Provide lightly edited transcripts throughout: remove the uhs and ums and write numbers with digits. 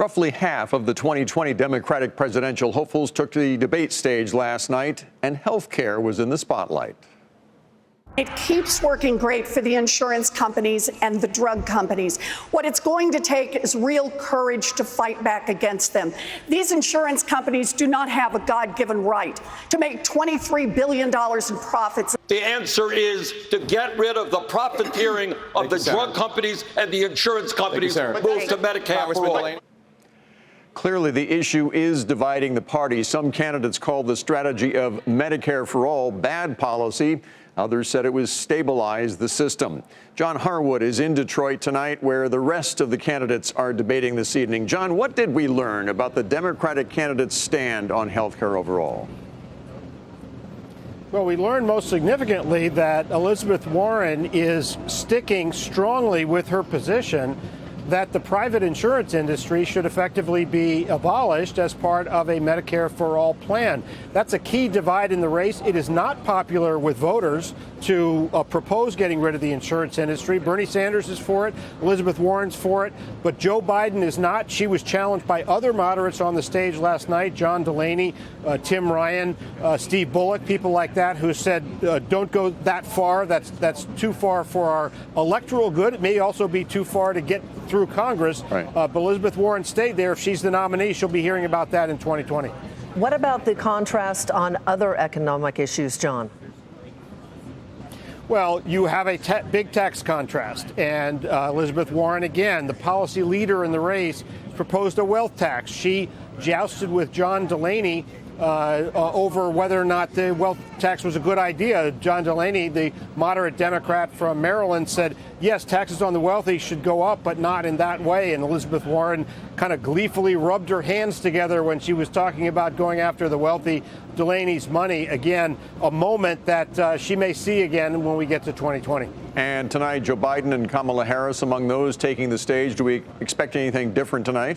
Roughly half of the 2020 Democratic presidential hopefuls took to the debate stage last night, and health care was in the spotlight. It keeps working great for the insurance companies and the drug companies. What it's going to take is real courage to fight back against them. These insurance companies do not have a God-given right to make $23 billion in profits. The answer is to get rid of the profiteering of the drug companies and the insurance companies. Move to Medicare for all. Clearly, the issue is dividing the party. Some candidates call the strategy of Medicare for all bad policy. Others said it was stabilize the system. John Harwood is in Detroit tonight, where the rest of the candidates are debating this evening. John, what did we learn about the Democratic candidates' stand on health care overall? Well, we learned most significantly that Elizabeth Warren is sticking strongly with her position that the private insurance industry should effectively be abolished as part of a Medicare for all plan. That's a key divide in the race. It is not popular with voters to propose getting rid of the insurance industry. Bernie Sanders is for it. Elizabeth Warren's for it. But Joe Biden is not. She was challenged by other moderates on the stage last night, John Delaney, Tim Ryan, Steve Bullock, people like that, who said, don't go that far. That's too far for our electoral good. It may also be too far to get through Congress. Right. But Elizabeth Warren stayed there. If she's the nominee, she'll be hearing about that in 2020. What about the contrast on other economic issues, John? Well, you have a big tax contrast. And Elizabeth Warren, again, the policy leader in the race, proposed a wealth tax. She jousted with John Delaney over whether or not the wealth tax was a good idea. John Delaney, the moderate Democrat from Maryland, said, yes, taxes on the wealthy should go up, but not in that way. And Elizabeth Warren kind of gleefully rubbed her hands together when she was talking about going after the wealthy Delaney's money. Again, a moment that she may see again when we get to 2020. And tonight, Joe Biden and Kamala Harris among those taking the stage. Do we expect anything different tonight?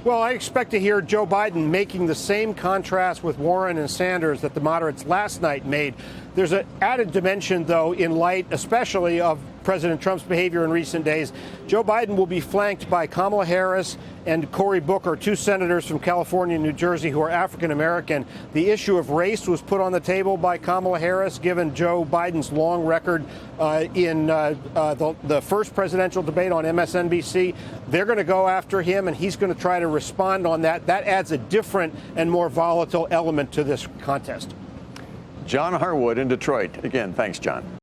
Well, I expect to hear Joe Biden making the same contrast with Warren and Sanders that the moderates last night made. There's an added dimension, though, in light especially of President Trump's behavior in recent days. Joe Biden will be flanked by Kamala Harris and Cory Booker, two senators from California and New Jersey who are African American. The issue of race was put on the table by Kamala Harris, given Joe Biden's long record in the first presidential debate on MSNBC. They're going to go after him, and he's going to try to respond on that. That adds a different and more volatile element to this contest. John Harwood in Detroit. Again, thanks, John.